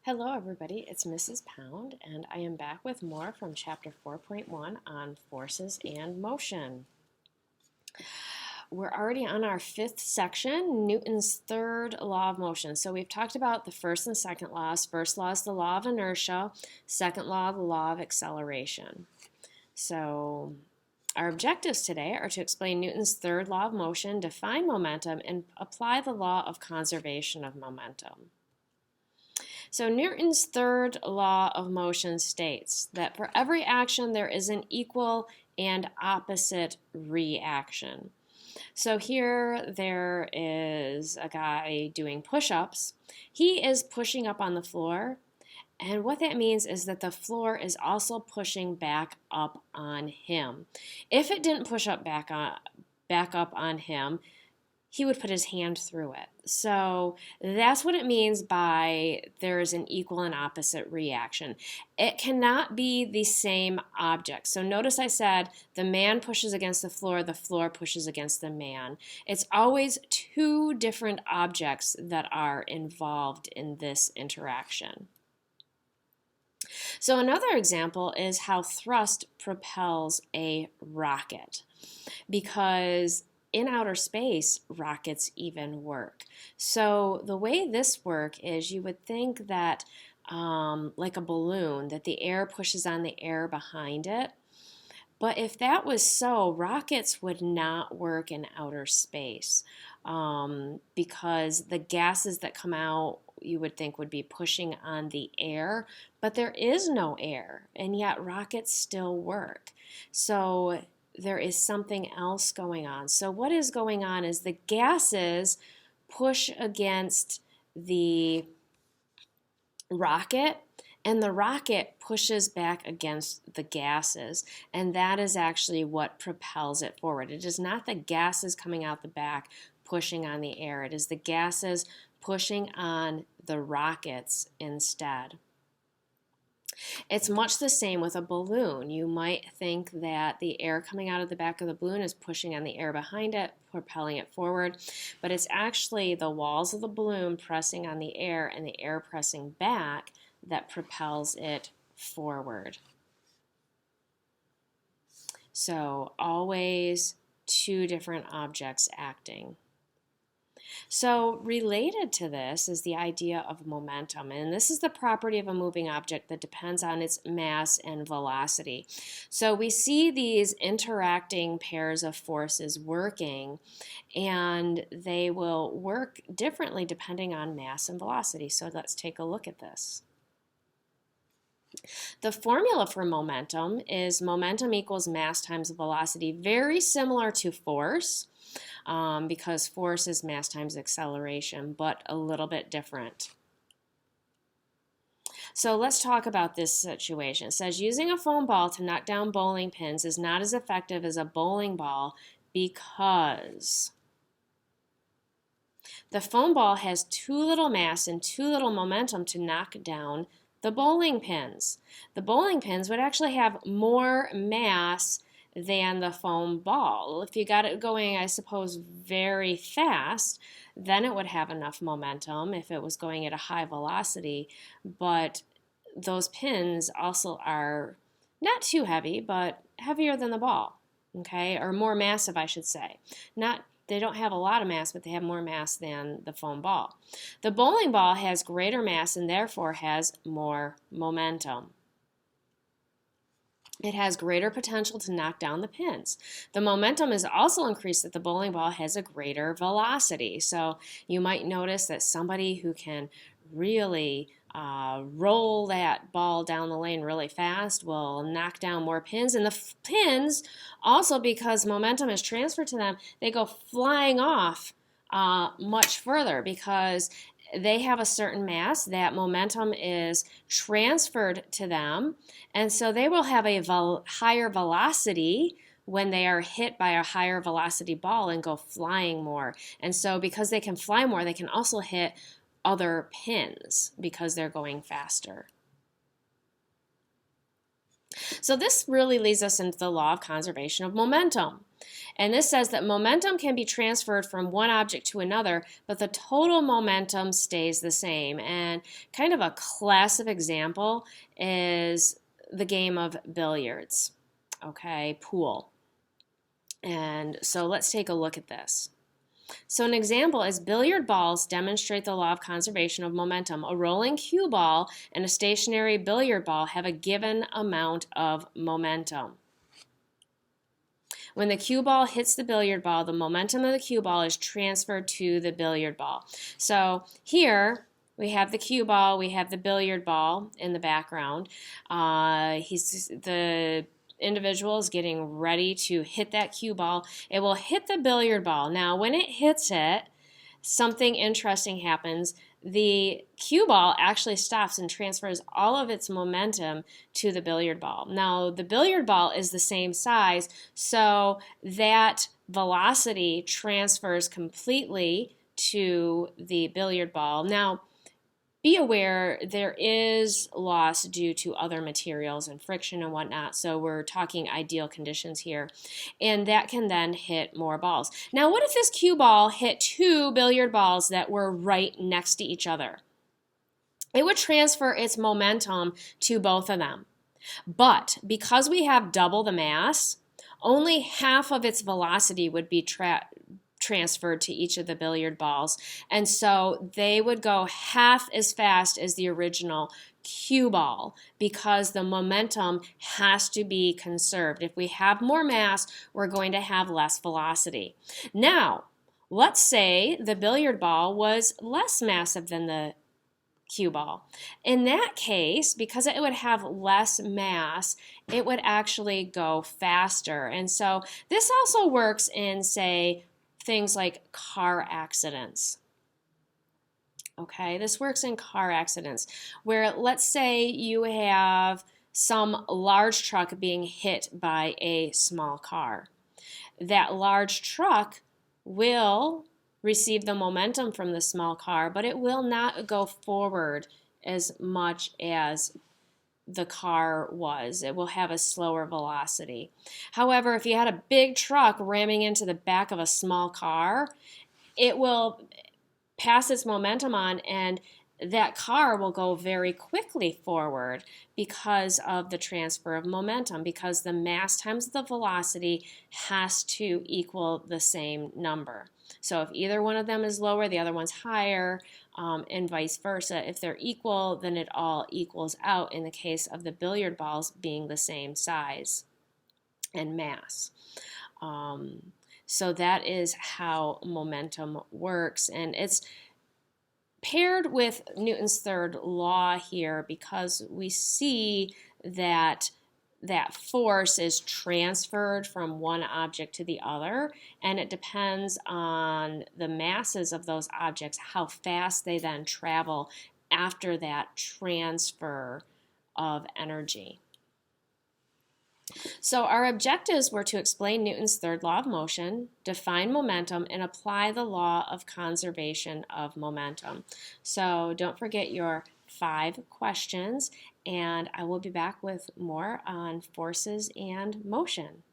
Hello everybody, it's Mrs. Pound and I am back with more from chapter 4.1 on forces and motion. We're already on our fifth section, Newton's third law of motion. So we've talked about the first and second laws. First law is the law of inertia, second law, the law of acceleration. So our objectives today are to explain Newton's third law of motion, define momentum, and apply the law of conservation of momentum. So Newton's third law of motion states that for every action there is an equal and opposite reaction. So here there is a guy doing push-ups. He is pushing up on the floor, and what that means is that the floor is also pushing back up on him. If it didn't push up back up on him, he would put his hand through it. So that's what it means by there's an equal and opposite reaction. It cannot be the same object. So notice I said the man pushes against the floor pushes against the man. It's always two different objects that are involved in this interaction. So another example is how thrust propels a rocket, because in outer space, rockets even work. So the way this works is you would think that like a balloon, that the air pushes on the air behind it. But if that was so, rockets would not work in outer space because the gases that come out you would think would be pushing on the air, but there is no air, and yet rockets still work. So there is something else going on. So what is going on is the gases push against the rocket, and the rocket pushes back against the gases, and that is actually what propels it forward. It is not the gases coming out the back pushing on the air. It is the gases pushing on the rockets instead. It's much the same with a balloon. You might think that the air coming out of the back of the balloon is pushing on the air behind it, propelling it forward, but it's actually the walls of the balloon pressing on the air and the air pressing back that propels it forward. So always two different objects acting. So related to this is the idea of momentum, and this is the property of a moving object that depends on its mass and velocity. So we see these interacting pairs of forces working, and they will work differently depending on mass and velocity. So let's take a look at this. The formula for momentum is momentum equals mass times velocity, very similar to force. Because force is mass times acceleration, but a little bit different. So let's talk about this situation. It says using a foam ball to knock down bowling pins is not as effective as a bowling ball because the foam ball has too little mass and too little momentum to knock down the bowling pins. The bowling pins would actually have more mass than the foam ball. If you got it going, I suppose, very fast, then it would have enough momentum if it was going at a high velocity. But those pins also are not too heavy, but heavier than the ball, okay? Or more massive, I should say. They don't have a lot of mass, but they have more mass than the foam ball. The bowling ball has greater mass and therefore has more momentum. It has greater potential to knock down the pins. The momentum is also increased that the bowling ball has a greater velocity. So you might notice that somebody who can really roll that ball down the lane really fast will knock down more pins. And the pins, also because momentum is transferred to them, they go flying off much further because they have a certain mass. That momentum is transferred to them, and so they will have a higher velocity when they are hit by a higher velocity ball and go flying more. And so because they can fly more, they can also hit other pins because they're going faster. So this really leads us into the law of conservation of momentum. And this says that momentum can be transferred from one object to another, but the total momentum stays the same. And kind of a classic example is the game of billiards, okay, pool. And so let's take a look at this. So an example is billiard balls demonstrate the law of conservation of momentum. A rolling cue ball and a stationary billiard ball have a given amount of momentum. When the cue ball hits the billiard ball, the momentum of the cue ball is transferred to the billiard ball. So here we have the cue ball, we have the billiard ball in the background. The individual is getting ready to hit that cue ball. It will hit the billiard ball. Now, when it hits it, something interesting happens. The cue ball actually stops and transfers all of its momentum to the billiard ball. Now, the billiard ball is the same size, so that velocity transfers completely to the billiard ball. Now, be aware there is loss due to other materials and friction and whatnot, so we're talking ideal conditions here, and that can then hit more balls. Now, what if this cue ball hit two billiard balls that were right next to each other? It would transfer its momentum to both of them, but because we have double the mass, only half of its velocity would be transferred to each of the billiard balls, and so they would go half as fast as the original cue ball because the momentum has to be conserved. If we have more mass, we're going to have less velocity. Now, let's say the billiard ball was less massive than the cue ball. In that case, because it would have less mass, it would actually go faster. And so this also works in, say, things like car accidents. Okay, this works in car accidents where, let's say you have some large truck being hit by a small car. That large truck will receive the momentum from the small car, but it will not go forward as much as the car was. It will have a slower velocity. However, if you had a big truck ramming into the back of a small car, it will pass its momentum on, and that car will go very quickly forward because of the transfer of momentum, because the mass times the velocity has to equal the same number. So if either one of them is lower, the other one's higher, and vice versa. If they're equal, then it all equals out in the case of the billiard balls being the same size and mass. So that is how momentum works, and it's paired with Newton's third law here because we see that force is transferred from one object to the other, and it depends on the masses of those objects, how fast they then travel after that transfer of energy. So our objectives were to explain Newton's third law of motion, define momentum, and apply the law of conservation of momentum. So don't forget your 5 questions, and I will be back with more on forces and motion.